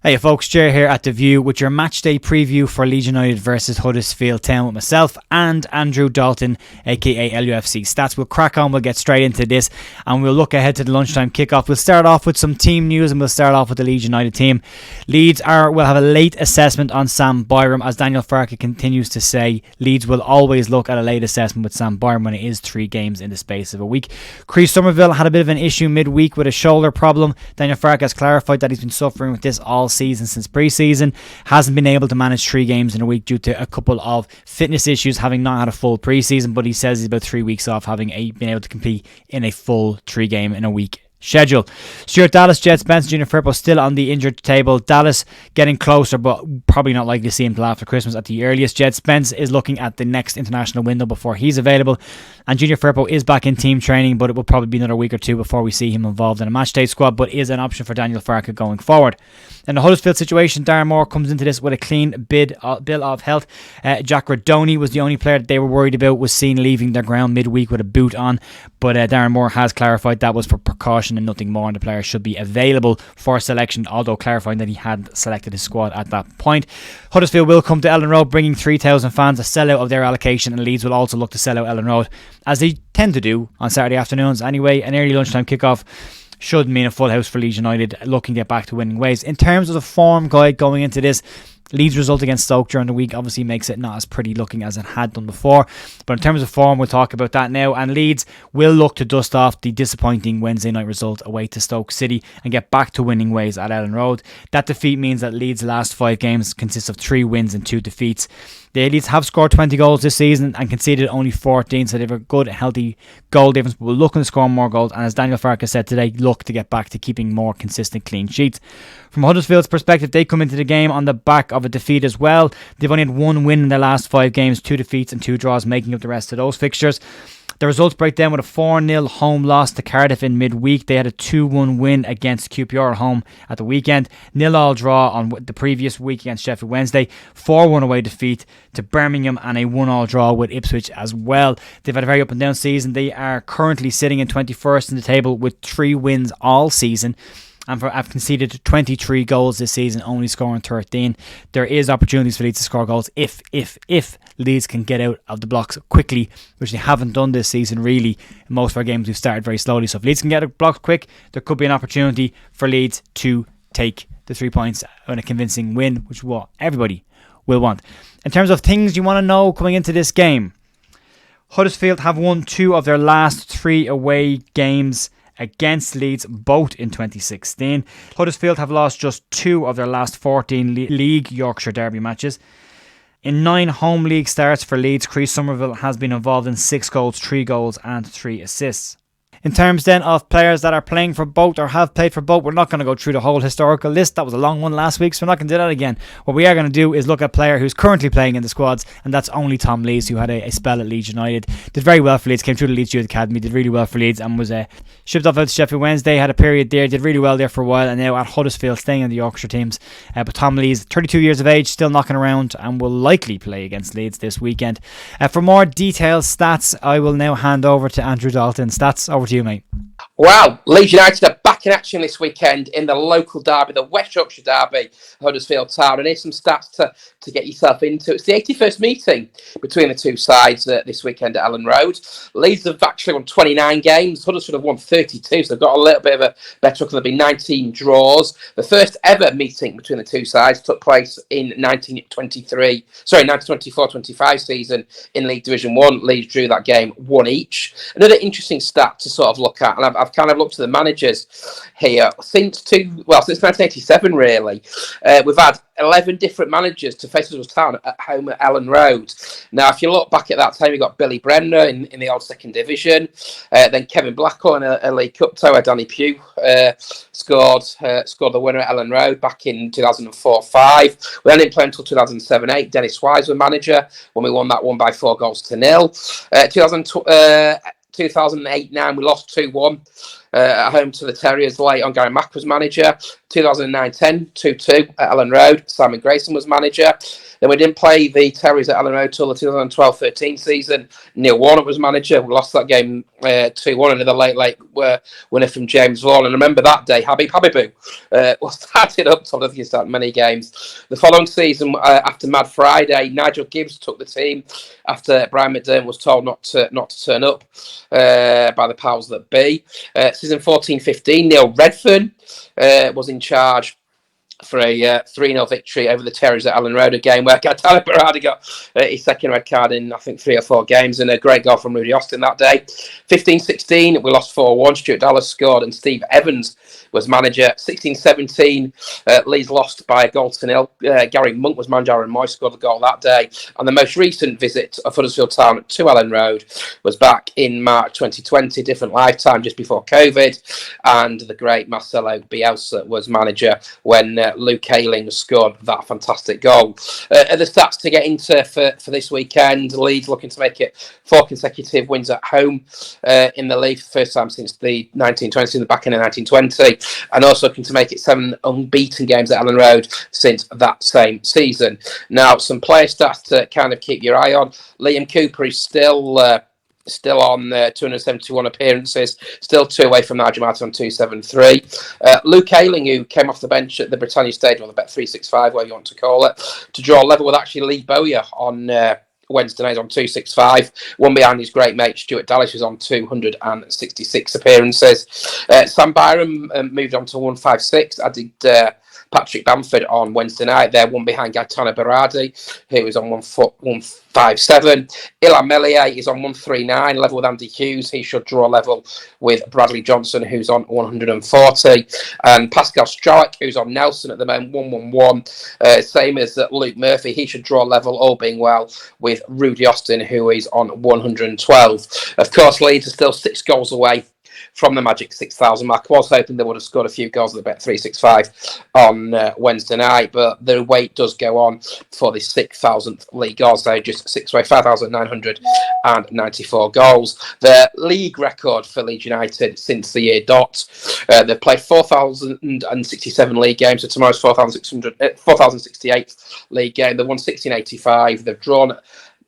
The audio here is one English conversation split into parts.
Hey folks, Jer here at The View with your matchday preview for Leeds United versus Huddersfield Town with myself and Andrew Dalton, aka LUFC Stats. We'll crack on, we'll get straight into this and we'll look ahead to the lunchtime kickoff. We'll start off with some team news and we'll start off with the Leeds United team. Leeds will have a late assessment on Sam Byram. As Daniel Farke continues to say, Leeds will always look at a late assessment with Sam Byram when it is 3 games in the space of a week. Chris Somerville had a bit of an issue midweek with a shoulder problem. Daniel Farke has clarified that he's been suffering with this all season since pre-season, hasn't been able to manage 3 games in a week due to a couple of fitness issues, having not had a full pre-season, but he says he's about 3 weeks off having been able to compete in a full 3 game in a week schedule. Stuart Dallas, Jed Spence, Junior Firpo still on the injured table. Dallas getting closer, but probably not likely to see him till after Christmas at the earliest. Jed Spence is looking at the next international window before he's available, and Junior Firpo is back in team training, but it will probably be another week or 2 before we see him involved in a matchday squad, but is an option for Daniel Farke going forward. In the Huddersfield situation, Darren Moore comes into this with a clean bill of health. Jack Rodoni was the only player that they were worried about, was seen leaving their ground midweek with a boot on, but Darren Moore has clarified that was for precaution and nothing more, and the player should be available for selection, although clarifying that he had selected his squad at that point. Huddersfield will come to Ellen Road bringing 3,000 fans, a sellout of their allocation, and Leeds will also look to sell out Ellen Road, as they tend to do on Saturday afternoons anyway. An early lunchtime kickoff should mean a full house for Leeds United looking to get back to winning ways. In terms of the form guide going into this, Leeds' result against Stoke during the week obviously makes it not as pretty looking as it had done before. But in terms of form, we'll talk about that now. And Leeds will look to dust off the disappointing Wednesday night result away to Stoke City and get back to winning ways at Ellen Road. That defeat means that Leeds' last 5 games consist of 3 wins and 2 defeats. The Leeds have scored 20 goals this season and conceded only 14, so they have a good, healthy goal difference, but we're looking to score more goals, and as Daniel Farke said today, look to get back to keeping more consistent clean sheets. From Huddersfield's perspective, they come into the game on the back of a defeat as well. They've only had 1 win in their last 5 games, 2 defeats and 2 draws, making up the rest of those fixtures. The results break down with a 4-0 home loss to Cardiff in midweek. They had a 2-1 win against QPR at home at the weekend. 0-0 draw on the previous week against Sheffield Wednesday. 4-1 away defeat to Birmingham and a 1-1 draw with Ipswich as well. They've had a very up and down season. They are currently sitting in 21st in the table with 3 wins all season, and have conceded 23 goals this season, only scoring 13. There is opportunities for Leeds to score goals if Leeds can get out of the blocks quickly, which they haven't done this season really. In most of our games we've started very slowly, so if Leeds can get out of blocks quick, there could be an opportunity for Leeds to take the 3 points on a convincing win, which is what everybody will want. In terms of things you want to know coming into this game, Huddersfield have won 2 of their last 3 away games against Leeds, both in 2016. Huddersfield have lost just 2 of their last 14 League Yorkshire Derby matches. In 9 home league starts for Leeds, Chris Somerville has been involved in 6 goals, 3 goals and 3 assists. In terms then of players that are playing for both or have played for both, we're not going to go through the whole historical list. That was a long one last week, so we're not going to do that again. What we are going to do is look at a player who's currently playing in the squads, and that's only Tom Lees, who had a spell at Leeds United. Did very well for Leeds, came through the Leeds Youth Academy, did really well for Leeds, and was shipped off out to Sheffield Wednesday, had a period there, did really well there for a while, and now at Huddersfield, staying in the Yorkshire teams. But Tom Lees, 32 years of age, still knocking around, and will likely play against Leeds this weekend. For more detailed stats, I will now hand over to Andrew Dalton. Stats, over to you, mate. Wow, Leeds United are back in action this weekend in the local derby, the West Yorkshire derby, Huddersfield Town. And here's some stats to get yourself into. It's the 81st meeting between the 2 sides this weekend at Ellen Road. Leeds have actually won 29 games. Huddersfield have won 32, so they've got a little bit of a better record. There'll be 19 draws. The first ever meeting between the 2 sides took place in 1924-25 season in League Division 1. Leeds drew that game 1 each. Another interesting stat to sort of look at, and I've kind of looked at the managers here since 1987 really. We've had 11 different managers to face Huddersfield Town at home at Ellen Road. Now, if you look back at that time, you got Billy Bremner in the old 2nd division, then Kevin Blackwell in a League Cup tie where Danny Pugh scored the winner at Ellen Road back in 2004-05. We didn't play until 2007-08. Dennis Wise was manager when we won that one by 4 goals to 0. 2008-9, we lost 2-1. at home to the Terriers late on. Gary Mack was manager. 2009-10, 2-2 at Ellen Road. Simon Grayson was manager. Then we didn't play the Terriers at Ellen Road till the 2012-13 season. Neil Warnock was manager. We lost that game 2-1. Another late winner from James Vaughan. And I remember that day, Habib Habibou was started up. So I don't think he started many games. The following season, after Mad Friday, Nigel Gibbs took the team after Brian McDermott was told not to turn up by the powers that be. Season 14-15, Neil Redfern was in charge for a 3-0 victory over the Terriers at Ellen Road, a game where Gaetano Berardi got his second red card in, I think, 3 or 4 games, and a great goal from Rudy Austin that day. 15-16, we lost 4-1. Stuart Dallas scored and Steve Evans was manager. 16-17, Leeds lost by a goal to nil. Gary Monk was manager and Moy scored the goal that day. And the most recent visit of Huddersfield Town to Ellen Road was back in March 2020, different lifetime, just before COVID. And the great Marcelo Bielsa was manager when Luke Ayling scored that fantastic goal. The stats to get into for this weekend: Leeds looking to make it 4 consecutive wins at home in the league, first time since the 1920s, in the back end of 1920, and also looking to make it 7 unbeaten games at Ellen Road since that same season. Now, some player stats to kind of keep your eye on. Liam Cooper is still on 271 appearances, still 2 away from Nigel Martin on 273. Luke Ayling, who came off the bench at the Britannia Stadium, or the Bet 365, whatever you want to call it, to draw level with actually Lee Bowyer on Wednesday night on 265. One behind his great mate Stuart Dallas, who's on 266 appearances. Sam Byram moved on to 156. I did Patrick Bamford on Wednesday night. They're one behind Gaetano Berardi, who is on 157. Ilan Melier is on 139, level with Andy Hughes. He should draw level with Bradley Johnson, who's on 140. And Pascal Stralick, who's on Nelson at the moment, 111. Same as Luke Murphy. He should draw level, all being well, with Rudy Austin, who is on 112. Of course, Leeds are still 6 goals away from the magic 6,000 mark. I was hoping they would have scored a few goals at the Bet 365 on Wednesday night, but the wait does go on for the 6,000th league goals. They're just 6 away, 5,994 goals. The league record for Leeds United since the year dot. They've played 4,067 league games, so tomorrow's 4,068th league game. They've won 1,685. They've drawn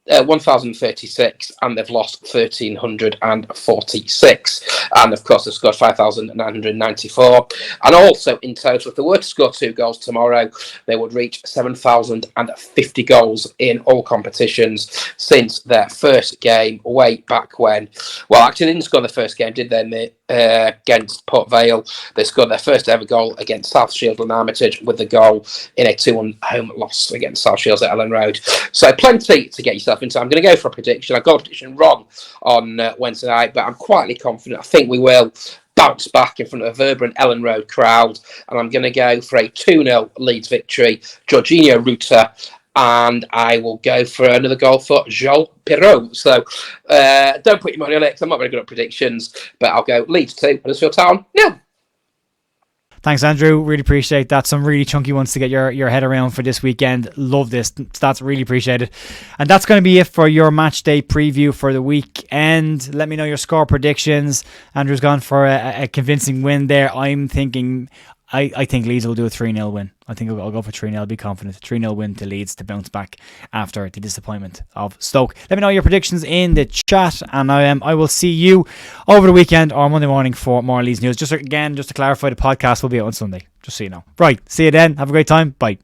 1,036, and they've lost 1,346. And of course, they've scored 5,994. And also, in total, if they were to score 2 goals tomorrow, they would reach 7,050 goals in all competitions since their first game way back when. Well, actually, they didn't score the first game, did they? Against Port Vale. They scored their first ever goal against South Shields and Armitage with the goal in a 2-1 home loss against South Shields at Ellen Road. So plenty to get yourself into. I'm going to go for a prediction. I got a prediction wrong on Wednesday night, but I'm quietly confident. I think we will bounce back in front of a vibrant Ellen Road crowd, and I'm going to go for a 2-0 Leeds victory. Jorginho Ruta, and I will go for another goal for Joel Pirot. So don't put your money on it, because I'm not very good at predictions, but I'll go Leeds 2, Huddersfield Town 0. Thanks, Andrew. Really appreciate that. Some really chunky ones to get your head around for this weekend. Love this. Stats, really appreciate it. And that's going to be it for your match day preview for the weekend. Let me know your score predictions. Andrew's gone for a convincing win there. I'm thinking... I think Leeds will do a 3-0 win. I think I'll go for 3-0. I'll be confident. 3-0 win to Leeds to bounce back after the disappointment of Stoke. Let me know your predictions in the chat, and I will see you over the weekend or Monday morning for more Leeds news. Just to clarify, the podcast will be out on Sunday, just so you know. Right, see you then. Have a great time. Bye.